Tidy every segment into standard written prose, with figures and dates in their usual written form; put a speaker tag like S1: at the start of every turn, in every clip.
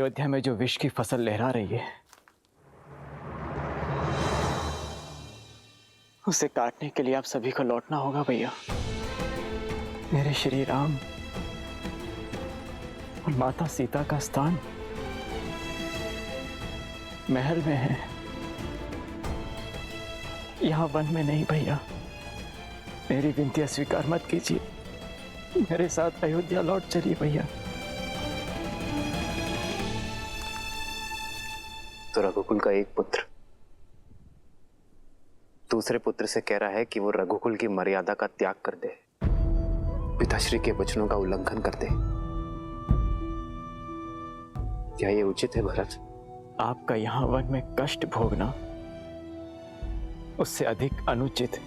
S1: अयोध्या में जो विष की फसल लहरा रही है, उसे काटने के लिए आप सभी को लौटना होगा भैया। मेरे श्री राम और माता सीता का स्थान महल में है, यहाँ वन में नहीं भैया। मेरी विनती स्वीकार मत कीजिए, मेरे साथ अयोध्या लौट चलिए भैया।
S2: तो रघुकुल का एक पुत्र दूसरे पुत्र से कह रहा है कि वो रघुकुल की मर्यादा का त्याग कर दे, पिताश्री के वचनों का उल्लंघन कर दे। क्या ये उचित है भरत?
S1: आपका यहाँ वन में कष्ट भोगना उससे अधिक अनुचित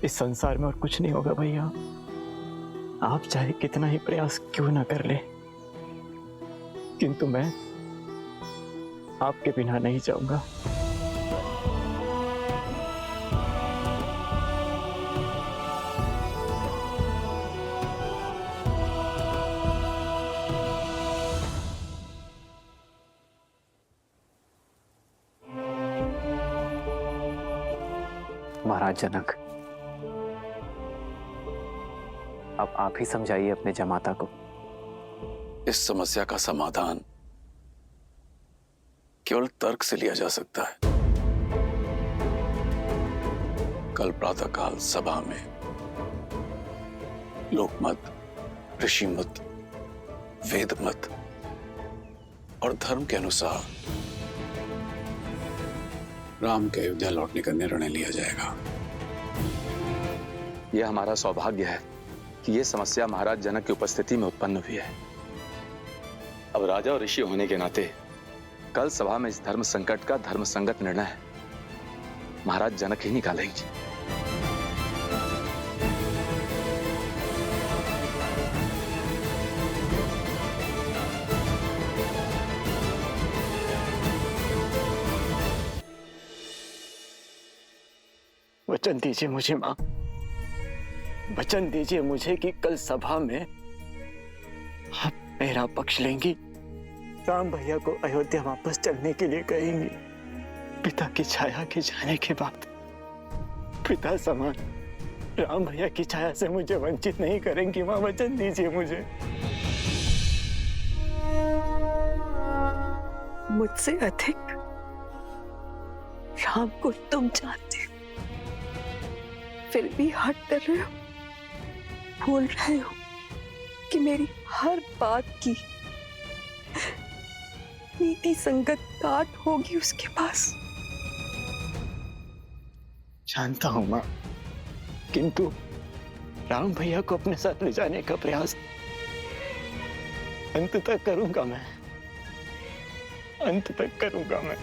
S1: इस संसार में और कुछ नहीं होगा भैया। आप चाहे कितना ही प्रयास क्यों ना कर ले, किंतु मैं आपके बिना नहीं जाऊंगा।
S2: महाराज जनक, अब आप ही समझाइए अपने जमाता को।
S3: इस समस्या का समाधान केवल तर्क से लिया जा सकता है। कल प्रातःकाल सभा में लोकमत, ऋषिमत, वेदमत और धर्म के अनुसार राम के अयोध्या लौटने का निर्णय लिया जाएगा।
S4: यह हमारा सौभाग्य है कि यह समस्या महाराज जनक की उपस्थिति में उत्पन्न हुई है। अब राजा और ऋषि होने के नाते कल सभा में इस धर्म संकट का धर्म संगत निर्णय महाराज जनक ही निकालेंगे।
S1: वचन दीजिए मुझे मां, वचन दीजिए मुझे कि कल सभा में आप मेरा पक्ष लेंगी, राम भैया को अयोध्या वापस चलने के लिए कहेंगी। पिता की छाया के जाने के बाद पिता समान राम भैया की छाया से मुझे वंचित नहीं करेंगी मां, वचन दीजिए मुझे।
S5: मुझसे अधिक राम को तुम जानते हो, फिर भी हट कर रहे हो, भूल रहे हो कि मेरी हर बात की नीति संगत काट होगी उसके पास।
S1: जानता हूं मां, किंतु राम भैया को अपने साथ ले जाने का प्रयास अंत तक करूंगा मैं, अंत तक करूंगा मैं।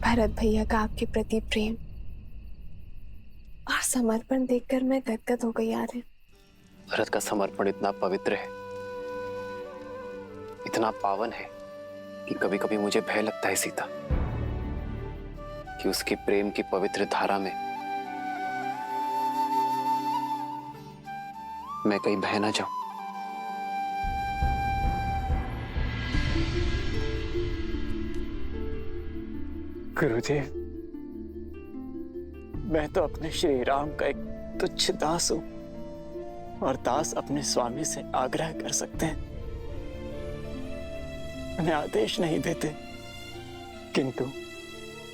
S6: भरत भैया का आपके प्रति प्रेम और समर्पण देखकर मैं गदगद हो गई यार।
S2: भरत का समर्पण इतना पवित्र है, इतना पावन है कि कभी कभी मुझे भय लगता है सीता, कि उसके प्रेम की पवित्र धारा में मैं कहीं बह ना जाऊं।
S1: गुरुदेव, मैं तो अपने श्री राम का एक तुच्छ दास हूं, और दास अपने स्वामी से आग्रह कर सकते हैं, उन्हें आदेश नहीं देते, किंतु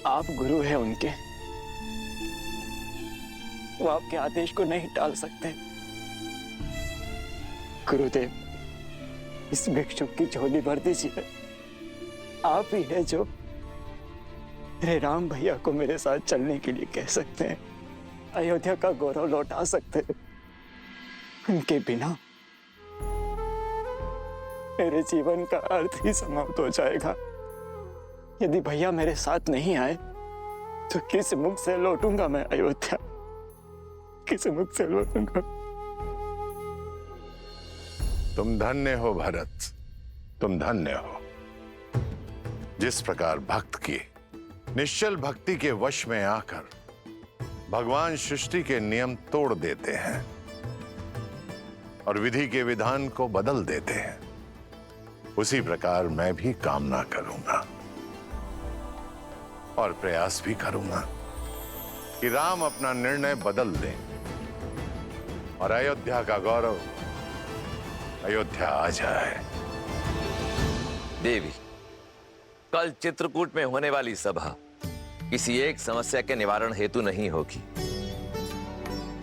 S1: आप गुरु हैं उनके, वो आपके आदेश को नहीं टाल सकते। गुरुदेव, इस भिक्षुक की झोली भर दीजिए। आप ही है जो मेरे राम भैया को मेरे साथ चलने के लिए कह सकते हैं, अयोध्या का गौरव लौटा सकते हैं। उनके बिना मेरे जीवन का अर्थ ही समाप्त हो जाएगा। यदि भैया मेरे साथ नहीं आए तो किस मुख से लौटूंगा मैं अयोध्या, किस मुख से लौटूंगा?
S7: तुम धन्य हो भरत, तुम धन्य हो। जिस प्रकार भक्त की निश्चल भक्ति के वश में आकर भगवान सृष्टि के नियम तोड़ देते हैं और विधि के विधान को बदल देते हैं, उसी प्रकार मैं भी कामना करूंगा और प्रयास भी करूंगा कि राम अपना निर्णय बदल दें और अयोध्या का गौरव अयोध्या आ जाए।
S8: देवी, कल चित्रकूट में होने वाली सभा किसी एक समस्या के निवारण हेतु नहीं होगी,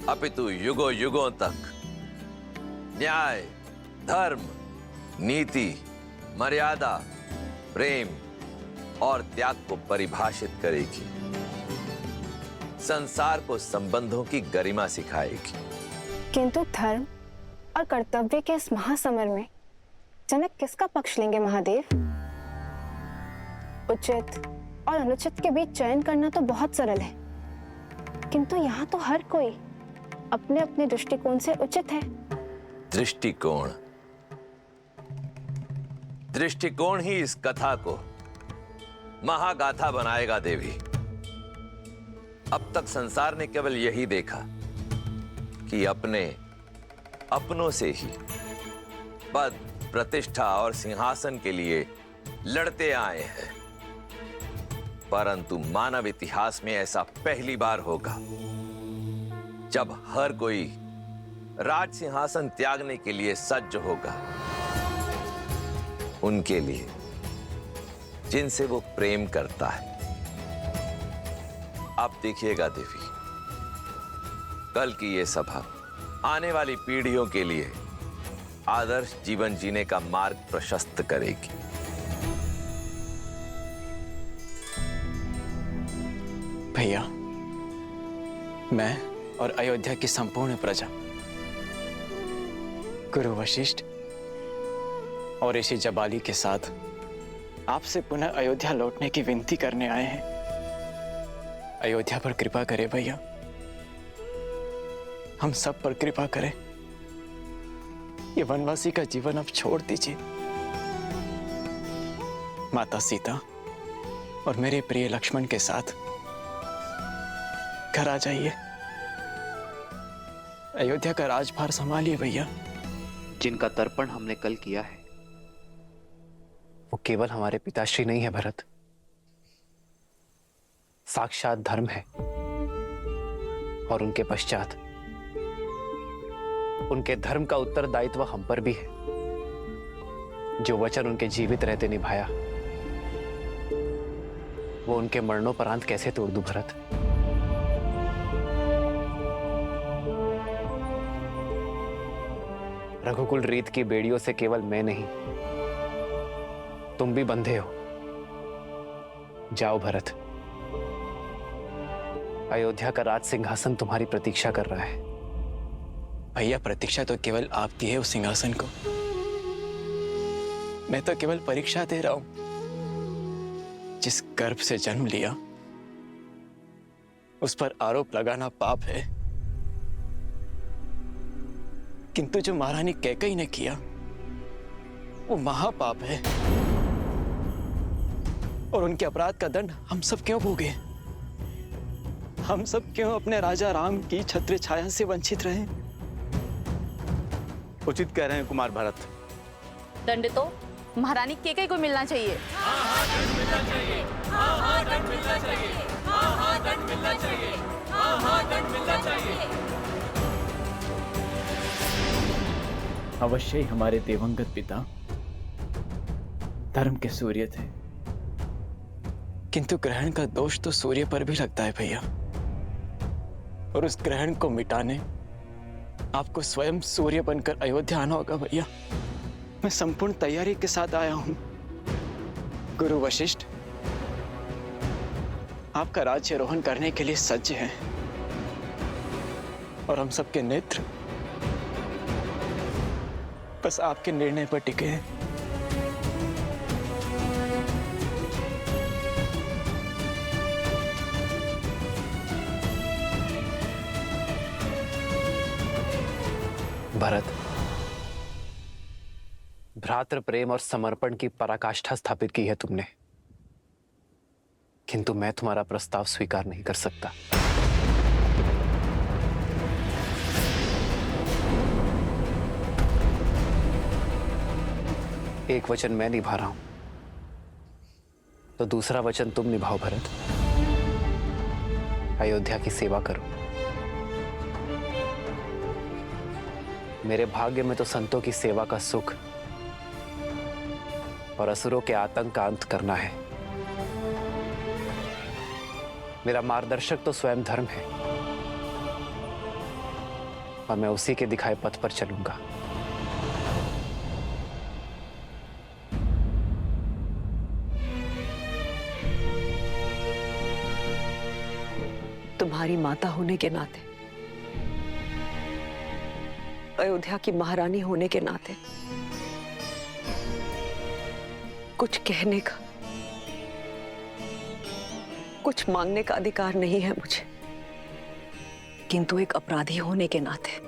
S8: अपितु युगों युगों तक न्याय, धर्म, नीति, मर्यादा, प्रेम और त्याग को परिभाषित करेगी, संसार को संबंधों की गरिमा सिखाएगी।
S6: किंतु धर्म और कर्तव्य के इस महासमर में जनक किसका पक्ष लेंगे महादेव? उचित और अनुचित के बीच चयन करना तो बहुत सरल है, किंतु यहाँ तो हर कोई अपने अपने दृष्टिकोण से उचित है।
S8: दृष्टिकोण, दृष्टिकोण ही इस कथा को महागाथा बनाएगा देवी। अब तक संसार ने केवल यही देखा कि अपनों से ही पद, प्रतिष्ठा और सिंहासन के लिए लड़ते आए हैं, परंतु मानव इतिहास में ऐसा पहली बार होगा जब हर कोई राज सिंहासन त्यागने के लिए सज्ज होगा, उनके लिए जिनसे वो प्रेम करता है। आप देखिएगा देवी, कल की ये सभा आने वाली पीढ़ियों के लिए आदर्श जीवन जीने का मार्ग प्रशस्त करेगी।
S1: भैया, मैं और अयोध्या की संपूर्ण प्रजा गुरु वशिष्ठ और ऋषि जबाली के साथ आपसे पुनः अयोध्या लौटने की विनती करने आए हैं। अयोध्या पर कृपा करें भैया, हम सब पर कृपा करें। ये वनवासी का जीवन अब छोड़ दीजिए। माता सीता और मेरे प्रिय लक्ष्मण के साथ घर आ जाइए। अयोध्या का राजभार संभालिए भैया।
S2: जिनका तर्पण हमने कल किया है वो केवल हमारे पिताश्री नहीं है भरत, साक्षात धर्म है। और उनके पश्चात उनके धर्म का उत्तरदायित्व हम पर भी है। जो वचन उनके जीवित रहते निभाया वो उनके मरणोपरांत कैसे तोड़ दूं भरत? रघुकुल रीत की बेड़ियों से केवल मैं नहीं, तुम भी बंधे हो। जाओ भरत, अयोध्या का राज सिंहासन तुम्हारी प्रतीक्षा कर रहा है।
S1: भैया, प्रतीक्षा तो केवल आपकी है उस सिंहासन को। मैं तो केवल परीक्षा दे रहा हूं। जिस गर्भ से जन्म लिया उस पर आरोप लगाना पाप है, किंतु जो महारानी कैकेयी ने किया वो महापाप है। और उनके अपराध का दंड हम सब क्यों भोगे? हम सब क्यों अपने राजा राम की छत्र छाया से वंचित रहे?
S9: उचित कह रहे हैं कुमार भरत।
S10: दंड तो महारानी कैकेयी को मिलना चाहिए। दंड मिलना चाहिए। दंड मिलना चाहिए। दंड मिलना चाहिए। दंड मिलना चाहिए।
S1: अवश्य ही हमारे दिवंगत पिता धर्म के सूर्य थे, किंतु ग्रहण का दोष तो सूर्य पर भी लगता है भैया। और उस ग्रहण को मिटाने आपको स्वयं सूर्य बनकर अयोध्या आना होगा भैया। मैं संपूर्ण तैयारी के साथ आया हूं। गुरु वशिष्ठ आपका राज्यारोहण करने के लिए सज्ज हैं और हम सबके नेत्र बस आपके निर्णय पर टिके हैं।
S2: भरत, भ्रातृ प्रेम और समर्पण की पराकाष्ठा स्थापित की है तुमने, किंतु मैं तुम्हारा प्रस्ताव स्वीकार नहीं कर सकता। एक वचन मैं निभा रहा हूं तो दूसरा वचन तुम निभाओ भरत। अयोध्या की सेवा करो। मेरे भाग्य में तो संतों की सेवा का सुख और असुरों के आतंक का अंत करना है। मेरा मार्गदर्शक तो स्वयं धर्म है और मैं उसी के दिखाए पथ पर चलूंगा।
S5: तुम्हारी माता होने के नाते, अयोध्या की महारानी होने के नाते कुछ कहने का, कुछ मांगने का अधिकार नहीं है मुझे, किंतु एक अपराधी होने के नाते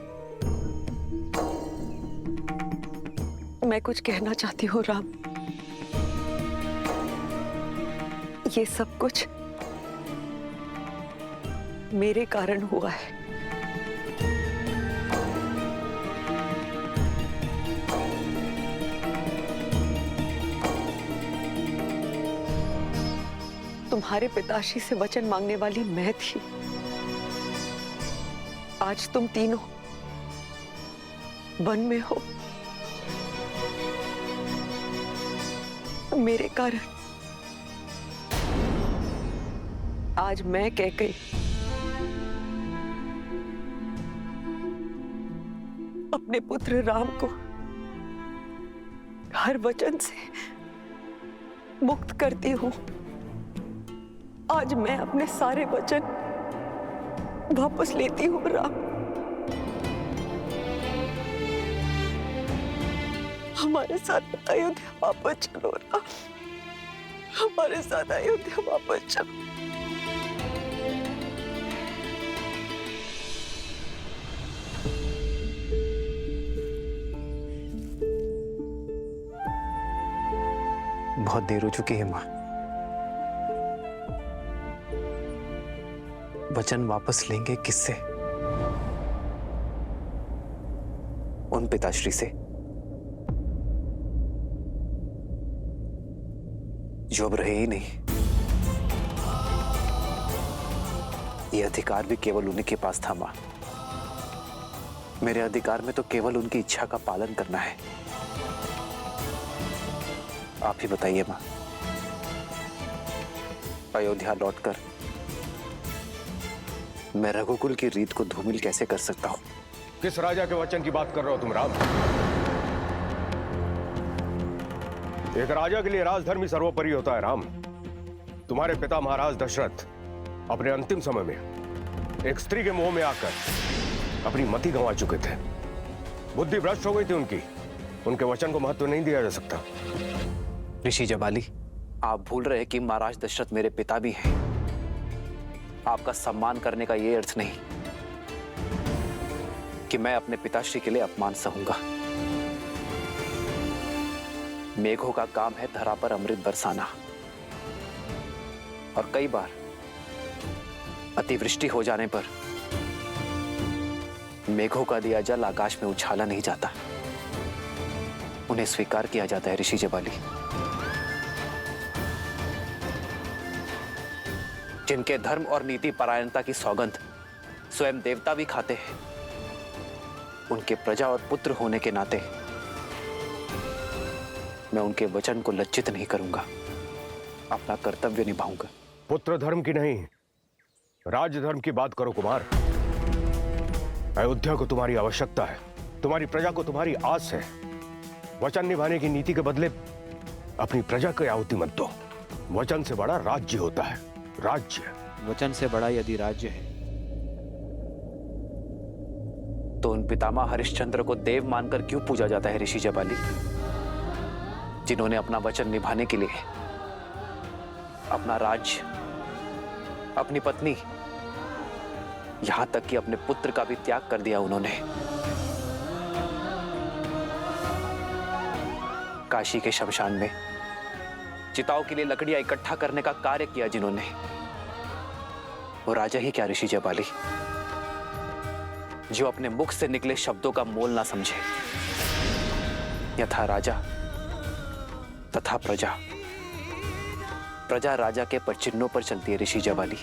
S5: मैं कुछ कहना चाहती हूँ राम। ये सब कुछ मेरे कारण हुआ है। तुम्हारे पिताश्री से वचन मांगने वाली मैं थी। आज तुम तीनों वन में हो, मेरे कारण। आज मैं कैकेयी अपने पुत्र राम को हर वचन से मुक्त करती हूँ। आज मैं अपने सारे वचन वापस लेती हूँ राम। हमारे साथ अयोध्या वापस चलो राम, हमारे साथ अयोध्या वापस चलो।
S2: बहुत देर हो चुकी है मां। वचन वापस लेंगे किससे? उन पिताश्री से जो अब रहे ही नहीं। ये अधिकार भी केवल उन्हीं के पास था मां। मेरे अधिकार में तो केवल उनकी इच्छा का पालन करना है। आप ही बताइए मां, अयोध्या लौटकर मैं रघुकुल की रीत को धूमिल कैसे कर सकता हूं?
S9: किस राजा के वचन की बात कर रहे हो तुम राम? एक राजा के लिए राजधर्म ही सर्वोपरि होता है राम। तुम्हारे पिता महाराज दशरथ अपने अंतिम समय में एक स्त्री के मोह में आकर अपनी मति गंवा चुके थे। बुद्धि भ्रष्ट हो गई थी उनकी। उनके वचन को महत्व नहीं दिया जा सकता।
S2: ऋषि जबाली, आप भूल रहे कि महाराज दशरथ मेरे पिता भी हैं। आपका सम्मान करने का यह अर्थ नहीं कि मैं अपने पिताश्री के लिए अपमान सहूंगा। मेघों का काम है धरा पर अमृत बरसाना, और कई बार अतिवृष्टि हो जाने पर मेघों का दिया जल आकाश में उछाला नहीं जाता, उन्हें स्वीकार किया जाता है ऋषि जबाली। जिनके धर्म और नीति परायणता की सौगंध स्वयं देवता भी खाते हैं, उनके प्रजा और पुत्र होने के नाते मैं उनके वचन को लज्जित नहीं करूंगा, अपना कर्तव्य निभाऊंगा।
S9: पुत्र धर्म की नहीं, राज धर्म की बात करो कुमार। अयोध्या को तुम्हारी आवश्यकता है, तुम्हारी प्रजा को तुम्हारी आस है। वचन निभाने की नीति के बदले अपनी प्रजा को आहुति मत दो। वचन से बड़ा राज्य होता है। राज्य,
S2: वचन से बड़ा यदि राज्य है तो उन पितामह हरिश्चंद्र को देव मानकर क्यों पूजा जाता है ऋषि जबाली, जिन्होंने अपना वचन निभाने के लिए अपना राज्य, अपनी पत्नी, यहां तक कि अपने पुत्र का भी त्याग कर दिया। उन्होंने काशी के शमशान में चिताओं के लिए लकड़ियां इकट्ठा करने का कार्य किया जिन्होंने, वो राजा ही क्या ऋषि जबाली, जो अपने मुख से निकले शब्दों का मोल ना समझे। यथा राजा तथा प्रजा प्रजा राजा के परचिन्हों पर चलती है ऋषि जवाली।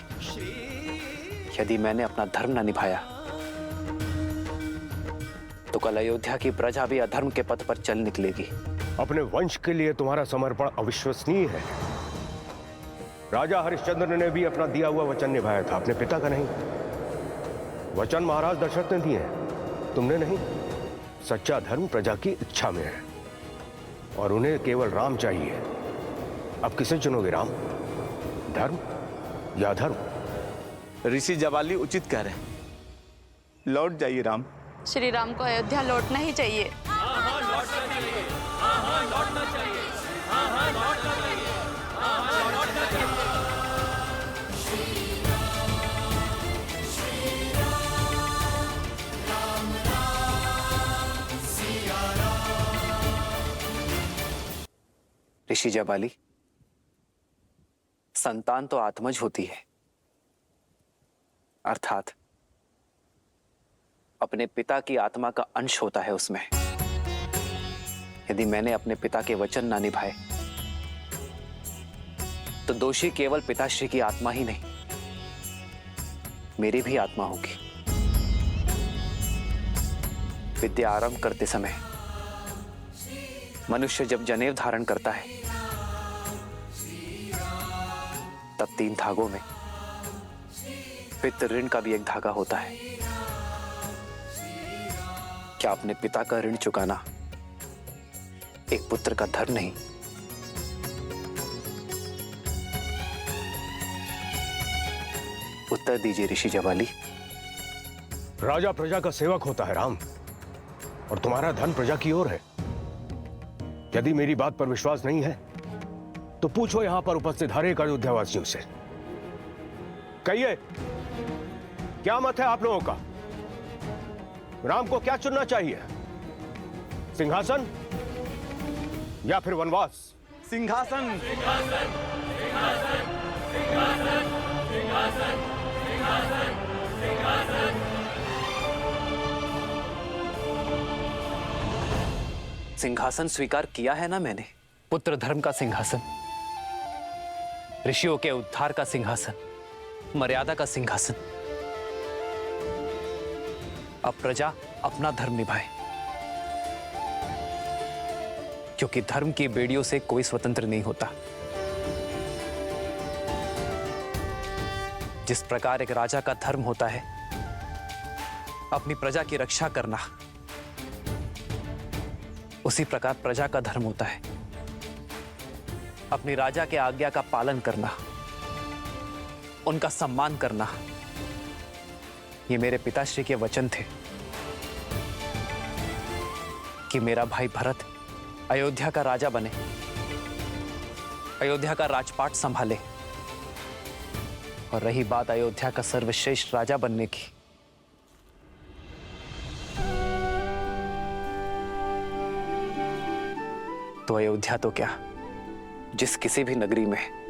S2: यदि मैंने अपना धर्म न निभाया तो कल अयोध्या की प्रजा भी अधर्म के पथ पर चल निकलेगी।
S9: अपने वंश के लिए तुम्हारा समर्पण अविश्वसनीय है। राजा हरिश्चंद्र ने भी अपना दिया हुआ वचन निभाया था, अपने पिता का नहीं। वचन महाराज दशरथ ने दिए हैं, तुमने नहीं। सच्चा धर्म प्रजा की इच्छा में है और उन्हें केवल राम चाहिए। अब किसे चुनोगे, राम, धर्म या धर्म?
S11: ऋषि जवाली उचित कह रहे हैं। लौट जाइए राम।
S10: श्री राम को अयोध्या लौटना ही चाहिए।
S2: ऋषि जवाली, संतान तो आत्मज होती है, अर्थात अपने पिता की आत्मा का अंश होता है उसमें। यदि मैंने अपने पिता के वचन ना निभाए तो दोषी केवल पिताश्री की आत्मा ही नहीं, मेरी भी आत्मा होगी। विद्या आरंभ करते समय मनुष्य जब जनेऊ धारण करता है तब 3 धागों में पितृ ऋण का भी एक धागा होता है। क्या अपने पिता का ऋण चुकाना एक पुत्र का धर्म नहीं? उत्तर दीजिए ऋषि जवाली।
S9: राजा प्रजा का सेवक होता है, राम, और तुम्हारा धन प्रजा की ओर है। यदि मेरी बात पर विश्वास नहीं है तो पूछो यहां पर उपस्थित हर एक अयोध्यावासियों से। कहिए, क्या मत है आप लोगों का? राम को क्या चुनना चाहिए, सिंहासन या फिर वनवास?
S11: सिंहासन।
S2: सिंहासन स्वीकार किया है ना मैंने। पुत्र धर्म का सिंहासन, ऋषियों के उद्धार का सिंहासन, मर्यादा का सिंहासन। अब प्रजा अपना धर्म निभाए, क्योंकि धर्म की बेड़ियों से कोई स्वतंत्र नहीं होता। जिस प्रकार एक राजा का धर्म होता है अपनी प्रजा की रक्षा करना, उसी प्रकार प्रजा का धर्म होता है अपनी राजा के आज्ञा का पालन करना, उनका सम्मान करना। ये मेरे पिताश्री के वचन थे कि मेरा भाई भरत अयोध्या का राजा बने, अयोध्या का राजपाट संभाले। और रही बात अयोध्या का सर्वश्रेष्ठ राजा बनने की, तो अयोध्या तो क्या, जिस किसी भी नगरी में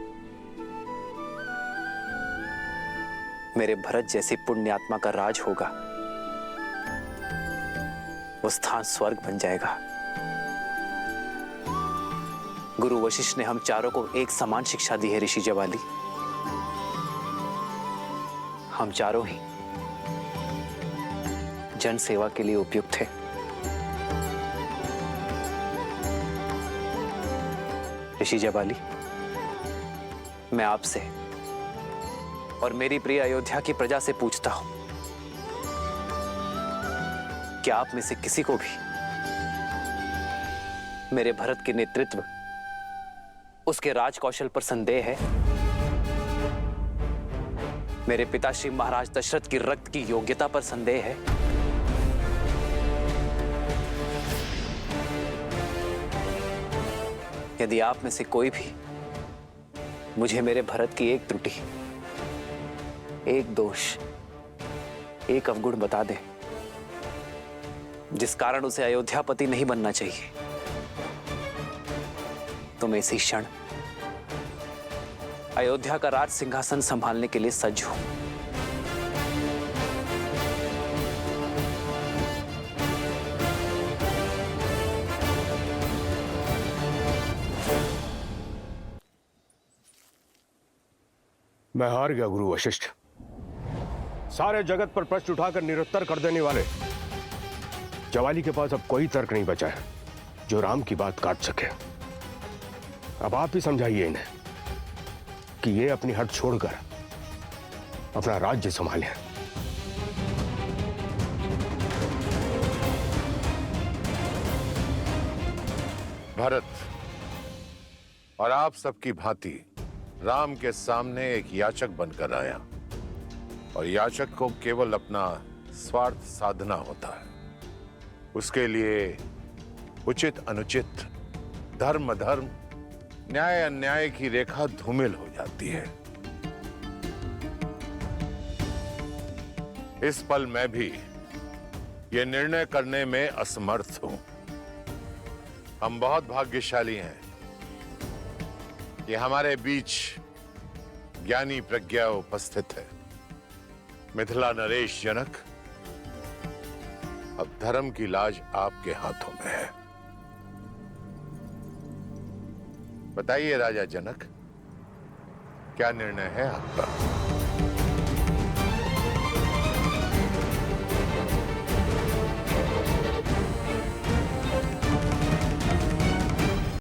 S2: मेरे भरत जैसी पुण्यात्मा का राज होगा वो स्थान स्वर्ग बन जाएगा। गुरु वशिष्ठ ने हम चारों को एक समान शिक्षा दी है ऋषि जवाली। हम चारों ही जन सेवा के लिए उपयुक्त थे। ऋषि जवाली, मैं आपसे और मेरी प्रिय अयोध्या की प्रजा से पूछता हूं, क्या आप में से किसी को भी मेरे भरत के नेतृत्व, उसके राज कौशल पर संदेह है? मेरे पिताश्री महाराज दशरथ की रक्त की योग्यता पर संदेह है? यदि आप में से कोई भी मुझे मेरे भरत की एक त्रुटि, एक दोष, एक अवगुण बता दे जिस कारण उसे अयोध्यापति नहीं बनना चाहिए, तो मैं इसी क्षण अयोध्या का राज सिंहासन संभालने के लिए सज्ज हूं।
S9: मैं हार गया गुरु वशिष्ठ। सारे जगत पर प्रश्न उठाकर निरुत्तर कर देने वाले जवाली के पास अब कोई तर्क नहीं बचा है जो राम की बात काट सके। अब आप ही समझाइए इन्हें कि ये अपनी हट छोड़कर अपना राज्य संभालें।
S7: भरत, और आप सबकी भांति राम के सामने एक याचक बनकर आया, और याचक को केवल अपना स्वार्थ साधना होता है। उसके लिए उचित अनुचित, धर्म अधर्म, न्याय अन्याय की रेखा धूमिल हो जाती है। इस पल मैं भी यह निर्णय करने में असमर्थ हूं। हम बहुत भाग्यशाली हैं कि हमारे बीच ज्ञानी प्रज्ञा उपस्थित है। मिथिला नरेश जनक, अब धर्म की लाज आपके हाथों में है। बताइए राजा जनक, क्या निर्णय है आपका?